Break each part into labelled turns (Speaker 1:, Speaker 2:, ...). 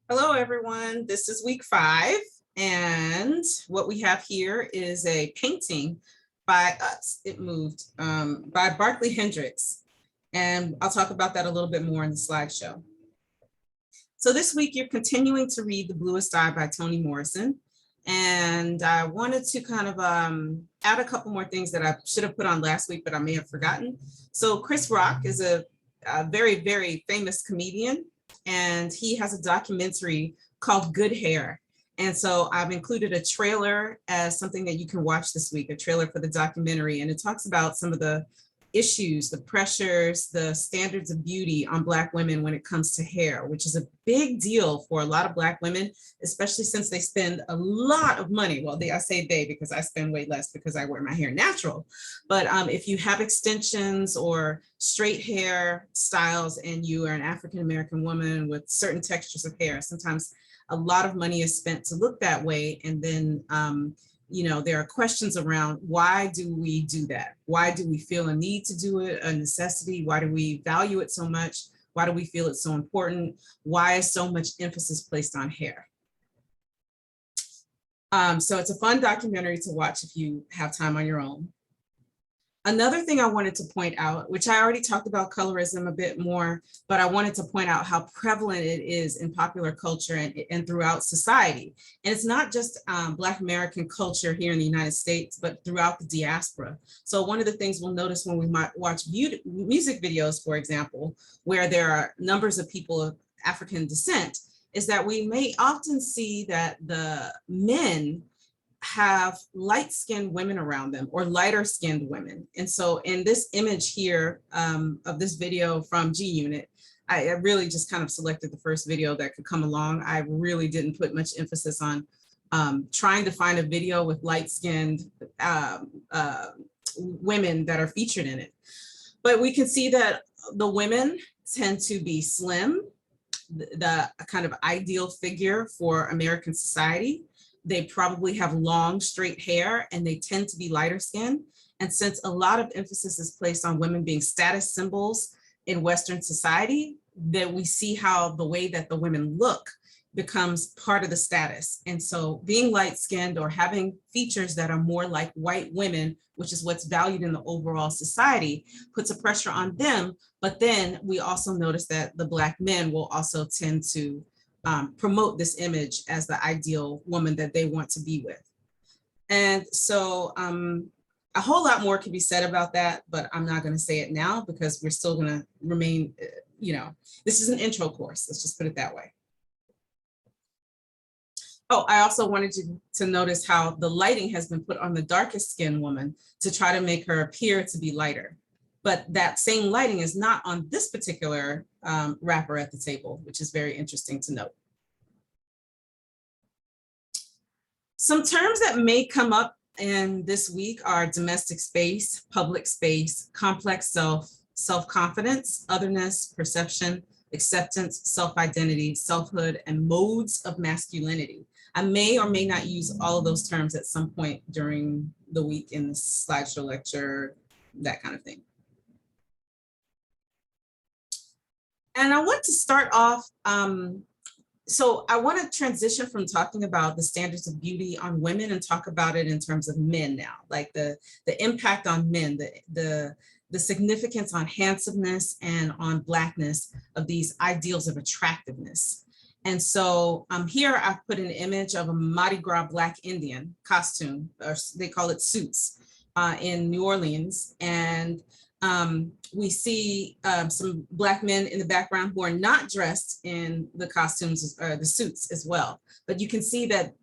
Speaker 1: Hello, everyone. This is week 5, and what we have here is a painting by us. It moved by Barclay Hendricks, and I'll talk about that a little bit more in the slideshow. So this week, you're continuing to read The Bluest Eye by Toni Morrison, and I wanted to kind of add a couple more things that I should have put on last week, but I may have forgotten. So Chris Rock is a very, very famous comedian, and he has a documentary called Good Hair. And so I've included a trailer as something that you can watch this week, a trailer for the documentary. And it talks about some of the issues, the pressures, the standards of beauty on Black women when it comes to hair, which is a big deal for a lot of Black women, especially since they spend a lot of money. Well, I say they because I spend way less because I wear my hair natural. But if you have extensions or straight hair styles and you are an African American woman with certain textures of hair, sometimes a lot of money is spent to look that way. And then there are questions around, why do we do that? Why do we feel a need to do it, a necessity? Why do we value it so much? Why do we feel it's so important? Why is so much emphasis placed on hair? So it's a fun documentary to watch if you have time on your own. Another thing I wanted to point out, which I already talked about colorism a bit more, but I wanted to point out how prevalent it is in popular culture and throughout society. And it's not just Black American culture here in the United States, but throughout the diaspora. So one of the things we'll notice when we might watch music videos, for example, where there are numbers of people of African descent, is that we may often see that the men have light-skinned women around them or lighter-skinned women. And so in this image here of this video from G Unit, I really just kind of selected the first video that could come along. I really didn't put much emphasis on trying to find a video with light-skinned women that are featured in it. But we can see that the women tend to be slim, the kind of ideal figure for American society. They probably have long, straight hair, and they tend to be lighter skinned. And since a lot of emphasis is placed on women being status symbols in Western society, that we see how the way that the women look becomes part of the status. And so being light skinned or having features that are more like white women, which is what's valued in the overall society, puts a pressure on them. But then we also notice that the Black men will also tend to promote this image as the ideal woman that they want to be with. And so a whole lot more can be said about that, but I'm not going to say it now because we're still going to remain, this is an intro course. Let's just put it that way. Oh, I also wanted you to notice how the lighting has been put on the darkest skinned woman to try to make her appear to be lighter. But that same lighting is not on this particular rapper at the table, which is very interesting to note. Some terms that may come up in this week are domestic space, public space, complex self, self-confidence, otherness, perception, acceptance, self-identity, selfhood, and modes of masculinity. I may or may not use all of those terms at some point during the week in the slideshow lecture, that kind of thing. And I want to start off, so I want to transition from talking about the standards of beauty on women and talk about it in terms of men now, like the impact on men, the significance on handsomeness and on Blackness of these ideals of attractiveness. And so here I've put an image of a Mardi Gras Black Indian costume, or they call it suits, in New Orleans. And we see some Black men in the background who are not dressed in the costumes or the suits as well. But you can see that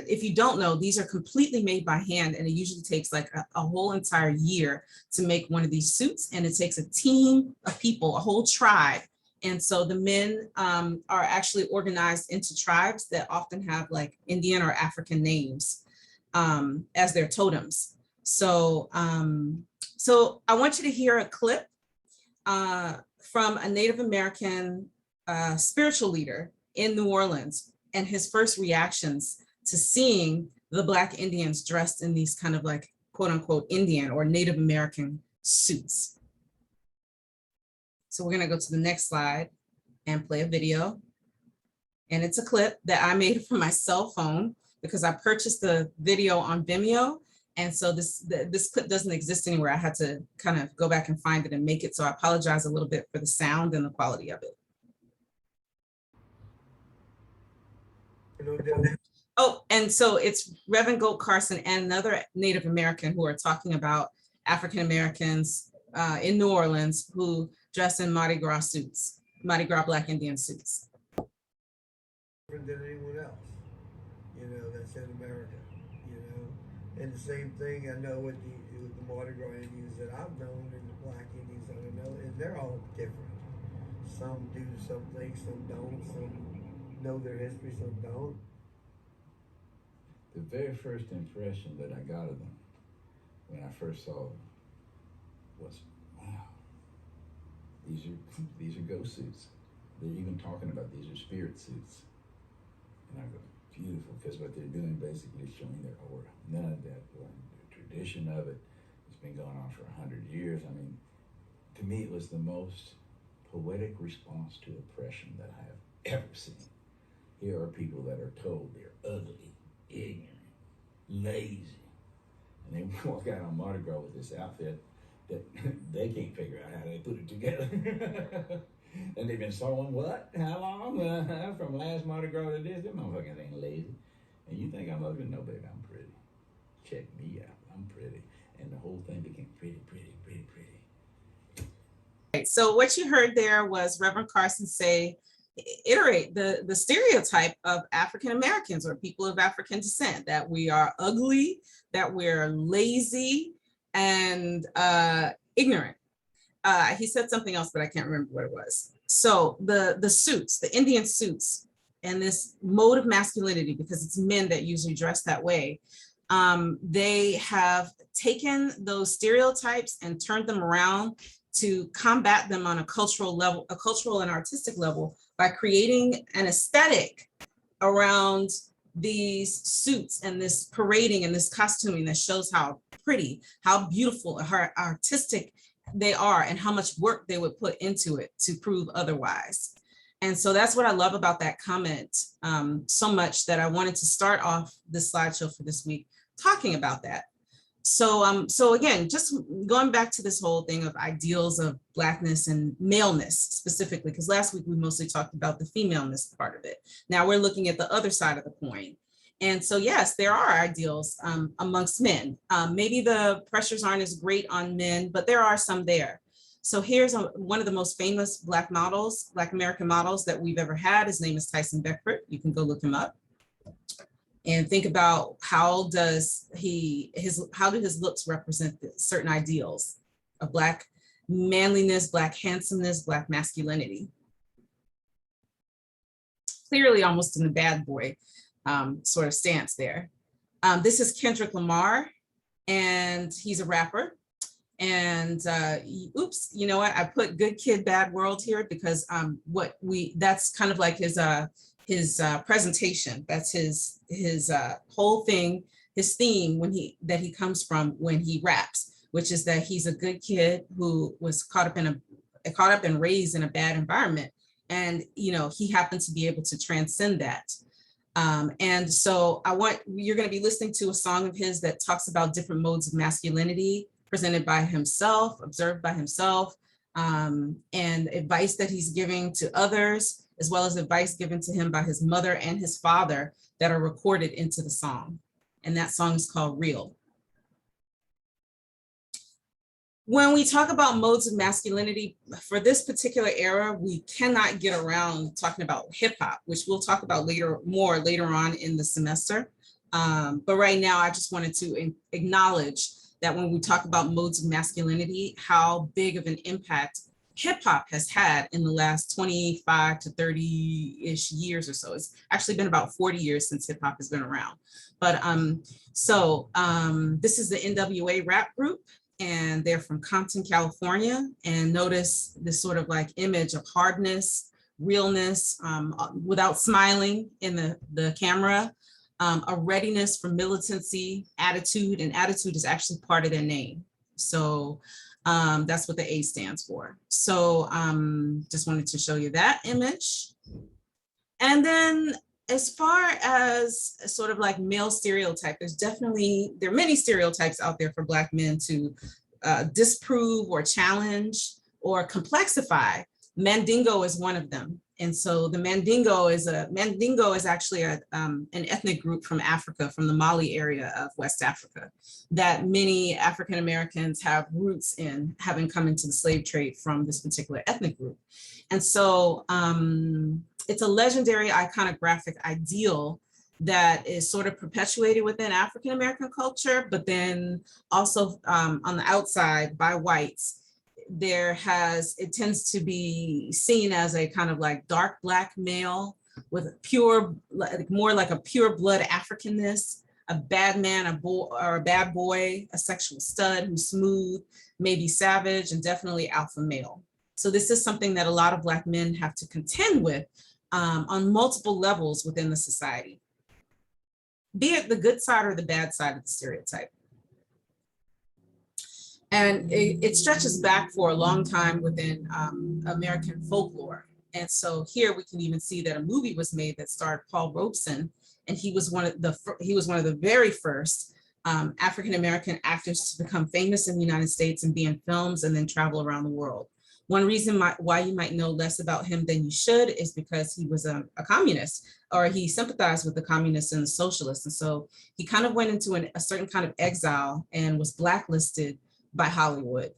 Speaker 1: if you don't know, these are completely made by hand, and it usually takes like a whole entire year to make one of these suits. And it takes a team of people, a whole tribe. And so the men are actually organized into tribes that often have like Indian or African names as their totems. So so I want you to hear a clip from a Native American spiritual leader in New Orleans and his first reactions to seeing the Black Indians dressed in these kind of like quote unquote Indian or Native American suits. So we're gonna go to the next slide and play a video. And it's a clip that I made from my cell phone because I purchased the video on Vimeo. And so this clip doesn't exist anywhere. I had to kind of go back and find it and make it. So I apologize a little bit for the sound and the quality of it. Oh, and so it's Reverend Goat Carson and another Native American who are talking about African Americans in New Orleans who dress in Mardi Gras suits, Mardi Gras Black Indian suits.
Speaker 2: Different than anyone else, you know, that's in America, you know. And the same thing I know with the Mardi Gras Indians that I've known and the Black Indians that I know, and they're all different. Some do some things, some don't, some know their history, some don't.
Speaker 3: The very first impression that I got of them when I first saw them was, wow, these are ghost suits. They're even talking about these are spirit suits. And I go, beautiful, because what they're doing basically is showing their aura. None of that, the tradition of it, it's been going on for 100 years. I mean, to me, it was the most poetic response to oppression that I have ever seen. Here are people that are told they're ugly, ignorant, lazy, and they walk out on Mardi Gras with this outfit that they can't figure out how they put it together. And they've been sewing what? How long? From last Mardi Gras to this? Them motherfuckers ain't lazy. And you think I'm ugly? No, baby, I'm pretty. Check me out. I'm pretty. And the whole thing became pretty, pretty, pretty, pretty.
Speaker 1: Right, so what you heard there was Reverend Carson iterate the stereotype of African Americans or people of African descent, that we are ugly, that we're lazy and ignorant. He said something else, but I can't remember what it was. So the suits, the Indian suits, and this mode of masculinity, because it's men that usually dress that way, they have taken those stereotypes and turned them around to combat them on a cultural level, a cultural and artistic level, by creating an aesthetic around these suits and this parading and this costuming that shows how pretty, how beautiful, how artistic they are, and how much work they would put into it to prove otherwise. And so that's what I love about that comment so much, that I wanted to start off this slideshow for this week talking about that. So, so again, just going back to this whole thing of ideals of Blackness and maleness specifically, because last week we mostly talked about the femaleness part of it. Now we're looking at the other side of the coin. And so, yes, there are ideals amongst men. Maybe the pressures aren't as great on men, but there are some there. So here's one of the most famous Black models, Black American models that we've ever had. His name is Tyson Beckford. You can go look him up. And think about how do his looks represent certain ideals of Black manliness, Black handsomeness, Black masculinity. Clearly almost in the bad boy sort of stance there. This is Kendrick Lamar, and he's a rapper. And oops, you know what? I put good kid, bad world here because that's kind of like his presentation. That's his whole thing, his theme that he comes from when he raps, which is that he's a good kid who was caught up and raised in a bad environment, and he happened to be able to transcend that. And so you're going to be listening to a song of his that talks about different modes of masculinity presented by himself, observed by himself, and advice that he's giving to others, as well as advice given to him by his mother and his father that are recorded into the song. And that song is called Real. When we talk about modes of masculinity, for this particular era, we cannot get around talking about hip hop, which we'll talk about later on in the semester. But right now, I just wanted to acknowledge that when we talk about modes of masculinity, how big of an impact hip hop has had in the last 25 to 30-ish years or so. It's actually been about 40 years since hip hop has been around. But this is the NWA rap group, and they're from Compton, California. And notice this sort of like image of hardness, realness, without smiling in the camera, a readiness for militancy, attitude, and attitude is actually part of their name. So that's what the A stands for. So just wanted to show you that image. And then as far as sort of like male stereotype, there are many stereotypes out there for Black men to disprove or challenge or complexify. Mandingo is one of them. And so the Mandingo is actually an ethnic group from Africa, from the Mali area of West Africa, that many African Americans have roots in, having come into the slave trade from this particular ethnic group. And so it's a legendary iconographic ideal that is sort of perpetuated within African American culture, but then also on the outside by whites. It tends to be seen as a kind of like dark Black male with pure, more like a pure blood Africanness, a bad man, a boy, or a bad boy, a sexual stud who's smooth, maybe savage, and definitely alpha male. So this is something that a lot of Black men have to contend with on multiple levels within the society, be it the good side or the bad side of the stereotype. And it stretches back for a long time within American folklore. And so here we can even see that a movie was made that starred Paul Robeson, and he was one of the very first African-American actors to become famous in the United States and be in films and then travel around the world. One reason why you might know less about him than you should is because he was a communist, or he sympathized with the communists and the socialists. And so he kind of went into a certain kind of exile and was blacklisted by Hollywood.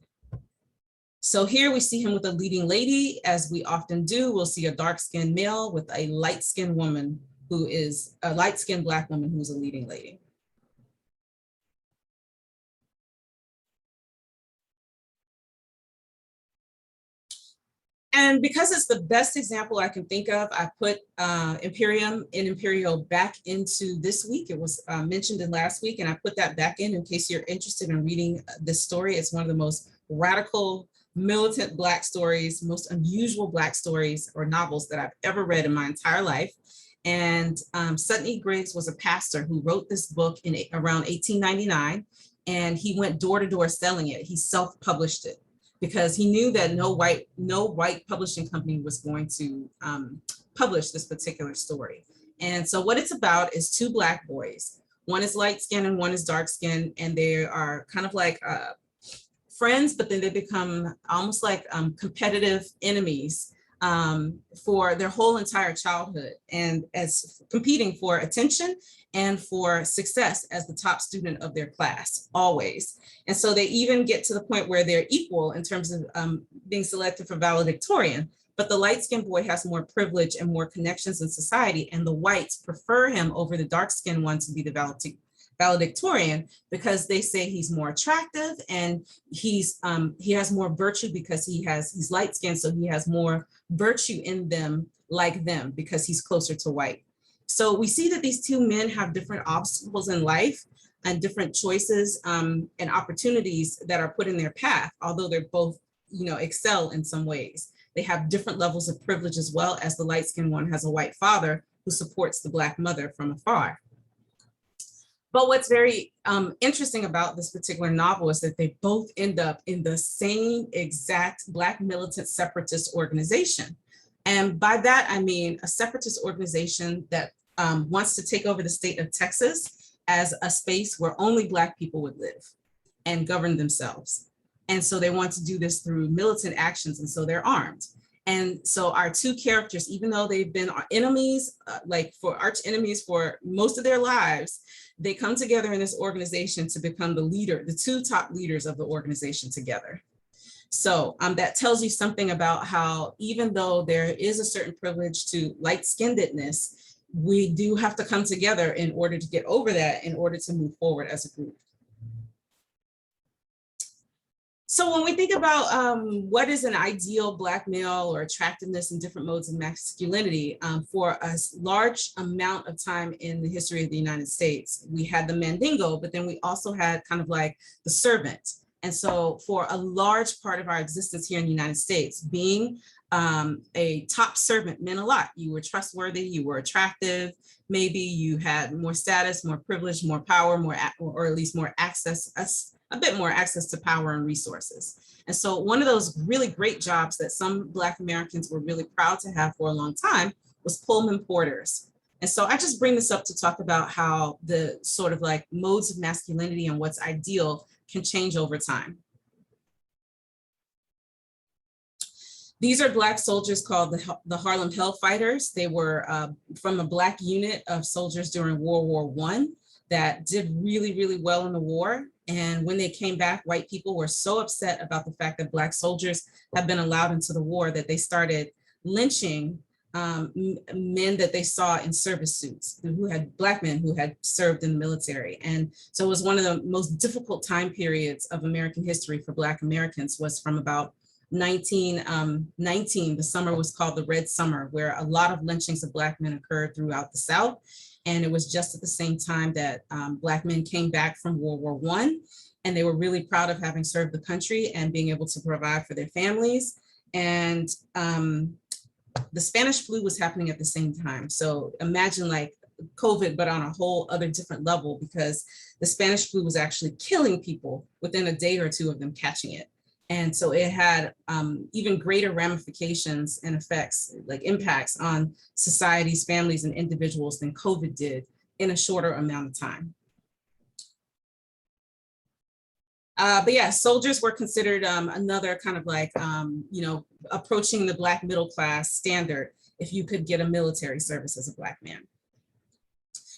Speaker 1: So here we see him with a leading lady, as we often do. We'll see a dark-skinned male with a light-skinned woman who is a light-skinned Black woman who's a leading lady. And because it's the best example I can think of, I put Imperium and Imperial back into this week. It was mentioned in last week, and I put that back in case you're interested in reading this story. It's one of the most radical, militant Black stories, most unusual Black stories or novels that I've ever read in my entire life. And Sutton E. Griggs was a pastor who wrote this book in around 1899, and he went door to door selling it. He self-published it, because he knew that no white publishing company was going to publish this particular story. And so what it's about is two Black boys. One is light skinned and one is dark skinned, and they are kind of like friends, but then they become almost like competitive enemies for their whole entire childhood, and as competing for attention and for success as the top student of their class, always. And so they even get to the point where they're equal in terms of being selected for valedictorian, but the light-skinned boy has more privilege and more connections in society, and the whites prefer him over the dark-skinned one to be the valedictorian, because they say he's more attractive and he has more virtue because he's light-skinned, so he has more virtue in them like them because he's closer to white. So we see that these two men have different obstacles in life and different choices and opportunities that are put in their path, although they're both, excel in some ways. They have different levels of privilege, as well as the light-skinned one has a white father who supports the Black mother from afar. But what's very interesting about this particular novel is that they both end up in the same exact Black militant separatist organization. And by that, I mean a separatist organization that wants to take over the state of Texas as a space where only Black people would live and govern themselves. And so they want to do this through militant actions, and so they're armed. And so our two characters, even though they've been enemies, arch enemies for most of their lives, they come together in this organization to become the two top leaders of the organization together. So that tells you something about how, even though there is a certain privilege to light-skinnedness, we do have to come together in order to get over that, in order to move forward as a group. So when we think about what is an ideal Black male or attractiveness and different modes of masculinity, for a large amount of time in the history of the United States, we had the Mandingo, but then we also had kind of like the servant. And so for a large part of our existence here in the United States, being a top servant meant a lot. You were trustworthy, you were attractive, maybe you had more status, more privilege, more power, or at least more access, a bit more access to power and resources. And so one of those really great jobs that some Black Americans were really proud to have for a long time was Pullman porters. And so I just bring this up to talk about how the sort of like modes of masculinity and what's ideal can change over time. These are Black soldiers called the Harlem Hellfighters. They were from a Black unit of soldiers during World War I that did really, really well in the war. And when they came back, white people were so upset about the fact that Black soldiers had been allowed into the war that they started lynching men that they saw in service suits, who had Black men who had served in the military. And so it was one of the most difficult time periods of American history for Black Americans, was from about 1919, the summer was called the Red Summer, where a lot of lynchings of Black men occurred throughout the South. And it was just at the same time that Black men came back from World War I, and they were really proud of having served the country and being able to provide for their families. And the Spanish flu was happening at the same time. So imagine like COVID, but on a whole other different level, because the Spanish flu was actually killing people within a day or two of them catching it. And so it had even greater ramifications and effects, like impacts on societies, families, and individuals than COVID did in a shorter amount of time. But yeah, soldiers were considered another kind of like, you know, approaching the Black middle class standard if you could get a military service as a Black man.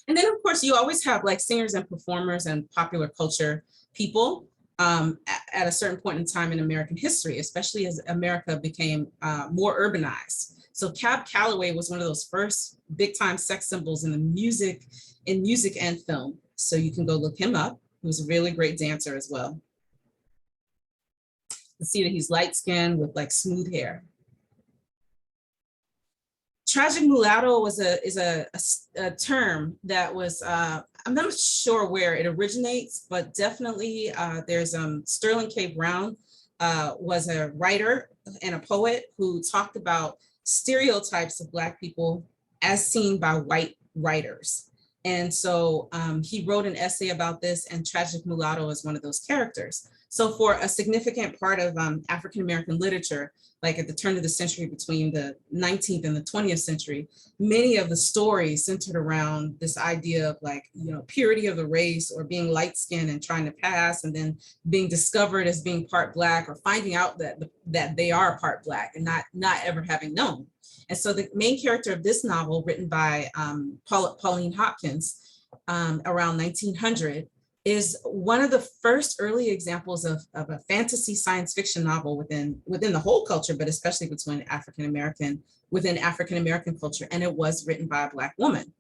Speaker 1: And then of course, you always have like singers and performers and popular culture people at a certain point in time in American history, especially as America became more urbanized. So Calloway was one of those first big time sex symbols in the music and film. So you can go look him up. He was a really great dancer as well. You see that he's light skinned with like smooth hair. Tragic mulatto is a term that was, I'm not sure where it originates, but definitely there's Sterling K. Brown was a writer and a poet who talked about stereotypes of Black people as seen by white writers. And so he wrote an essay about this, and tragic mulatto is one of those characters. So for a significant part of African-American literature, like at the turn of the century between the 19th and the 20th century, many of the stories centered around this idea of like, you know, purity of the race, or being light-skinned and trying to pass, and then being discovered as being part Black, or finding out that they are part Black and not ever having known. And so the main character of this novel, written by Pauline Hopkins around 1900, is one of the first early examples of a fantasy science fiction novel within the whole culture, but especially within African American culture. And it was written by a Black woman.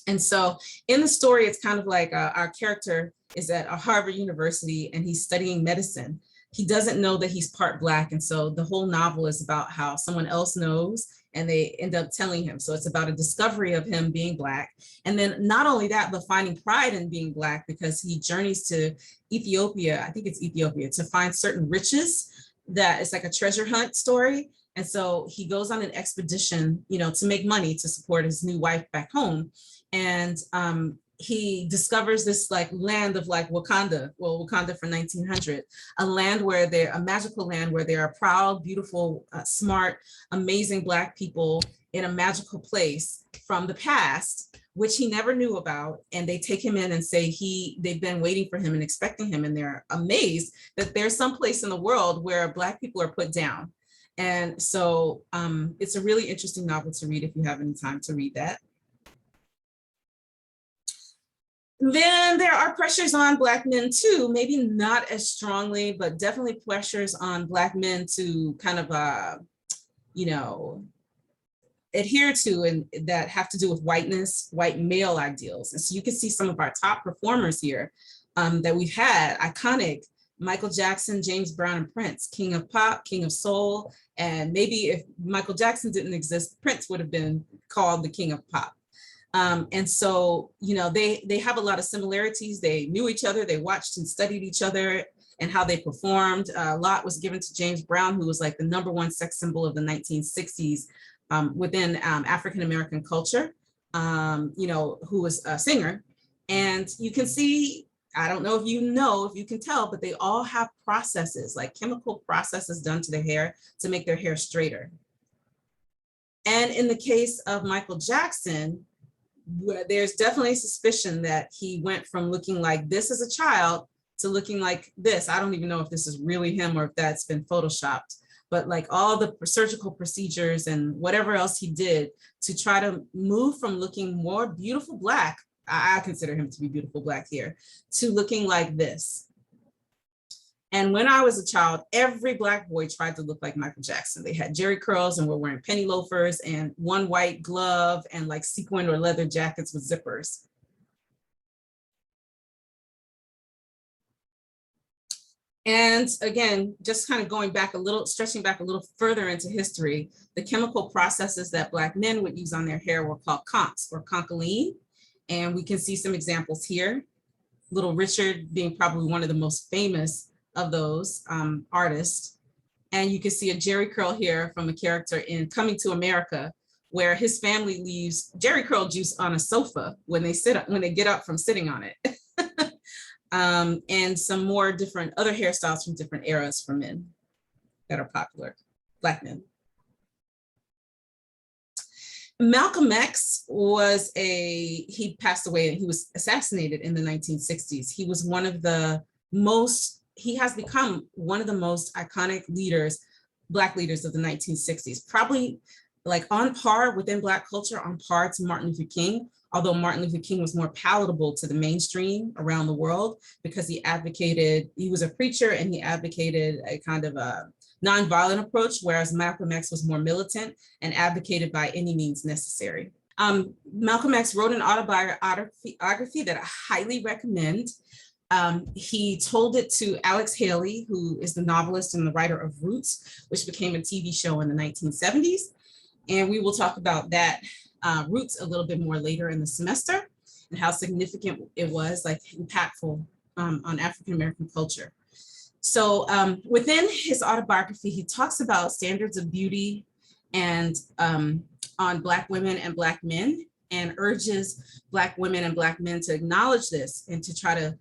Speaker 1: And so in the story, it's kind of like our character is at a Harvard University and he's studying medicine. He doesn't know that he's part Black. And so the whole novel is about how someone else knows and they end up telling him. So it's about a discovery of him being Black. And then not only that, but finding pride in being Black, because he journeys to Ethiopia, I think it's Ethiopia, to find certain riches. That it's like a treasure hunt story. And so he goes on an expedition, you know, to make money to support his new wife back home. And he discovers this like land of like Wakanda, well, Wakanda for 1900, a land where a magical land where there are proud, beautiful, smart, amazing Black people in a magical place from the past, which he never knew about. And they take him in and say they've been waiting for him and expecting him. And they're amazed that there's some place in the world where Black people are put down. And so it's a really interesting novel to read if you have any time to read that. Then there are pressures on Black men too, maybe not as strongly, but definitely pressures on Black men to kind of, you know, adhere to, and that have to do with whiteness, white male ideals. And so you can see some of our top performers here that we've had, iconic: Michael Jackson, James Brown, and Prince, king of pop, king of soul. And maybe if Michael Jackson didn't exist, Prince would have been called the king of pop. And so, you know, they have a lot of similarities. They knew each other, they watched and studied each other and how they performed. A lot was given to James Brown, who was like the #1 sex symbol of the 1960s within African-American culture, you know, who was a singer. And you can see, I don't know if you can tell, but they all have processes, like chemical processes done to their hair to make their hair straighter. And in the case of Michael Jackson, there's definitely suspicion that he went from looking like this as a child to looking like this. I don't even know if this is really him or if that's been photoshopped, but like all the surgical procedures and whatever else he did to try to move from looking more beautiful Black, I consider him to be beautiful Black here, to looking like this. And when I was a child, every Black boy tried to look like Michael Jackson. They had jerry curls and were wearing penny loafers and one white glove and like sequin or leather jackets with zippers. And again, just kind of going back a little, stretching back a little further into history, the chemical processes that Black men would use on their hair were called conks or concholine. And we can see some examples here. Little Richard being probably one of the most famous of those artists. And you can see a jerry curl here from a character in Coming to America, where his family leaves jerry curl juice on a sofa when they get up from sitting on it. And some more different other hairstyles from different eras for men that are popular, Black men. Malcolm X was he passed away and he was assassinated in the 1960s. He was one of the he has become one of the most iconic leaders, Black leaders of the 1960s, probably like on par within Black culture, on par to Martin Luther King, although Martin Luther King was more palatable to the mainstream around the world because he was a preacher and he advocated a kind of a nonviolent approach, whereas Malcolm X was more militant and advocated by any means necessary. Malcolm X wrote an autobiography that I highly recommend. He told it to Alex Haley, who is the novelist and the writer of Roots, which became a TV show in the 1970s. And we will talk about that Roots a little bit more later in the semester and how significant it was, like impactful on African-American culture. So within his autobiography, he talks about standards of beauty and on Black women and Black men, and urges Black women and Black men to acknowledge this and to try to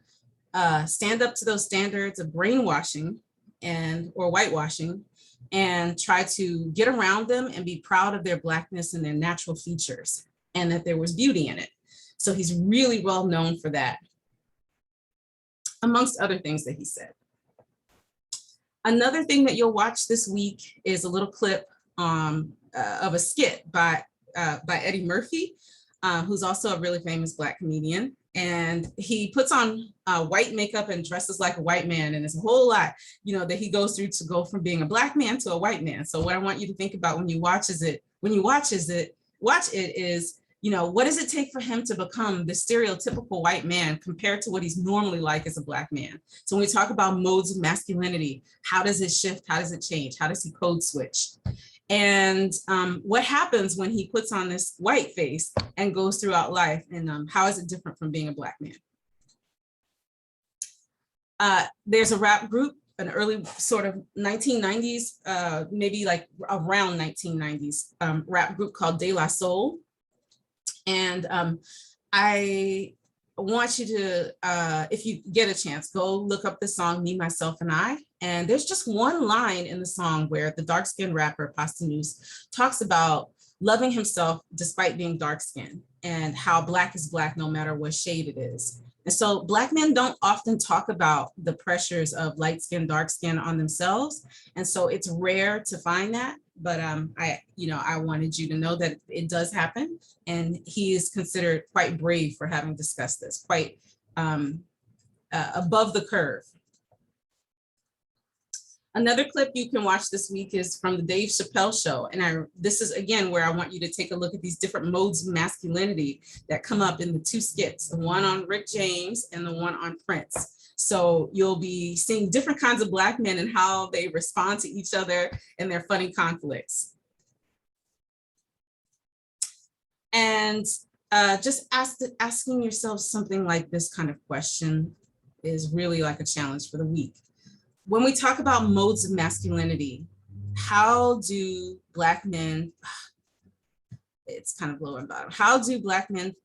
Speaker 1: stand up to those standards of brainwashing or whitewashing, and try to get around them and be proud of their Blackness and their natural features, and that there was beauty in it. So he's really well known for that, amongst other things that he said. Another thing that you'll watch this week is a little clip of a skit by Eddie Murphy, who's also a really famous Black comedian. And he puts on white makeup and dresses like a white man. And it's a whole lot, that he goes through to go from being a Black man to a white man. So what I want you to think about when you watch it is, what does it take for him to become the stereotypical white man compared to what he's normally like as a Black man? So when we talk about modes of masculinity, how does it shift? How does it change? How does he code switch? And what happens when he puts on this white face and goes throughout life, and how is it different from being a Black man? There's a rap group, an early sort of 1990s, maybe like around 1990s, rap group called De La Soul. And I want you to, if you get a chance, go look up the song Me, Myself, and I. And there's just one line in the song where the dark-skinned rapper Posthumous talks about loving himself despite being dark-skinned, and how Black is Black no matter what shade it is. And so Black men don't often talk about the pressures of light skin, dark skin on themselves. And so it's rare to find that. But I wanted you to know that it does happen. And he is considered quite brave for having discussed this, quite above the curve. Another clip you can watch this week is from the Dave Chappelle show. And this is, again, where I want you to take a look at these different modes of masculinity that come up in the two skits, the one on Rick James and the one on Prince. So you'll be seeing different kinds of Black men and how they respond to each other and their funny conflicts. And just asking yourself something like this kind of question is really like a challenge for the week. When we talk about modes of masculinity, how do Black men, it's kind of low and bottom, how do Black men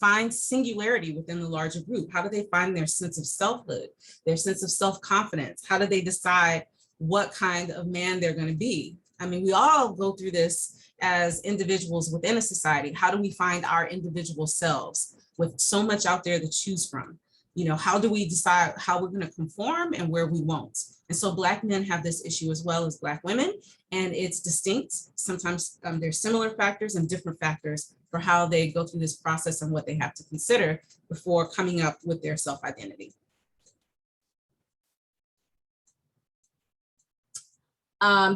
Speaker 1: find singularity within the larger group? How do they find their sense of selfhood, their sense of self-confidence? How do they decide what kind of man they're going to be? I mean, we all go through this as individuals within a society, how do we find our individual selves with so much out there to choose from? You know, how do we decide how we're going to conform and where we won't? And so Black men have this issue as well as Black women, and it's distinct. Sometimes there's similar factors and different factors for how they go through this process and what they have to consider before coming up with their self-identity.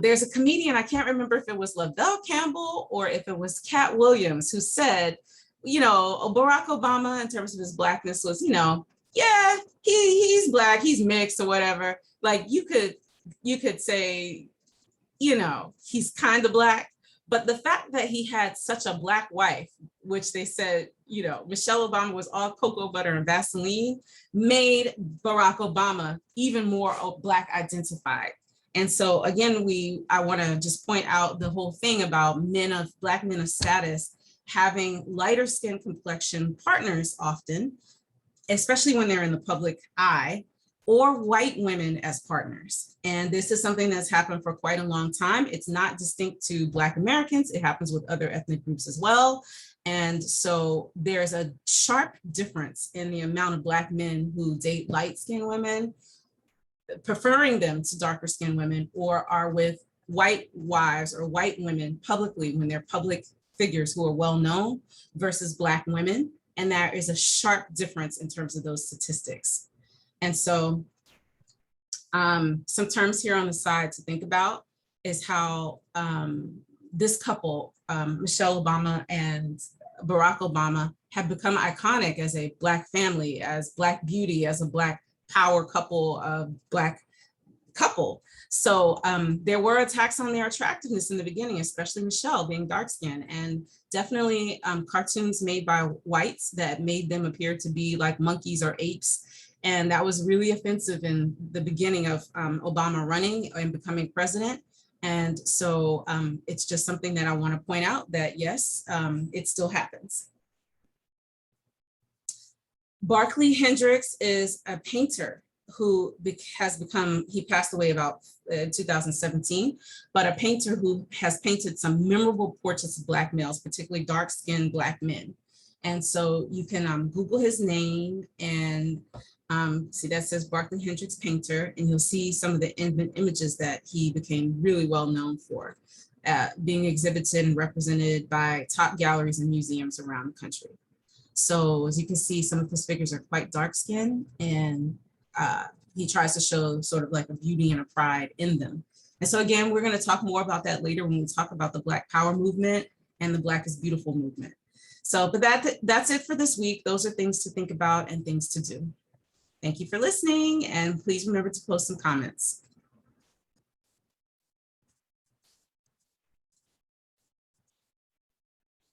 Speaker 1: There's a comedian, I can't remember if it was Lavelle Campbell or if it was Cat Williams, who said, you know, Barack Obama in terms of his Blackness was, you know, yeah, he's Black, he's mixed or whatever. Like you could say, you know, he's kind of Black, but the fact that he had such a Black wife, which they said, you know, Michelle Obama was all cocoa butter and Vaseline, made Barack Obama even more Black identified. And so again, I want to just point out the whole thing about Black men of status having lighter skin complexion partners often, especially when they're in the public eye, or white women as partners. And this is something that's happened for quite a long time. It's not distinct to Black Americans. It happens with other ethnic groups as well. And so there's a sharp difference in the amount of Black men who date light-skinned women, preferring them to darker skinned women, or are with white wives or white women publicly when they're public figures who are well known versus Black women. And there is a sharp difference in terms of those statistics. And so some terms here on the side to think about is how this couple, Michelle Obama and Barack Obama, have become iconic as a Black family, as Black beauty, as a Black power couple, Black couple. So there were attacks on their attractiveness in the beginning, especially Michelle being dark skinned, and definitely cartoons made by whites that made them appear to be like monkeys or apes. And that was really offensive in the beginning of Obama running and becoming president. And so it's just something that I want to point out that yes, it still happens. Barclay Hendricks is a painter who he passed away about 2017, but a painter who has painted some memorable portraits of Black males, particularly dark-skinned Black men. And so you can Google his name and see that says Barclay Hendricks painter, and you'll see some of the images that he became really well known for, being exhibited and represented by top galleries and museums around the country. So as you can see, some of his figures are quite dark skinned, and he tries to show sort of like a beauty and a pride in them. And so again, we're going to talk more about that later when we talk about the Black Power movement and the Black is Beautiful movement. So, but that's it for this week. Those are things to think about and things to do. Thank you for listening, and please remember to post some comments.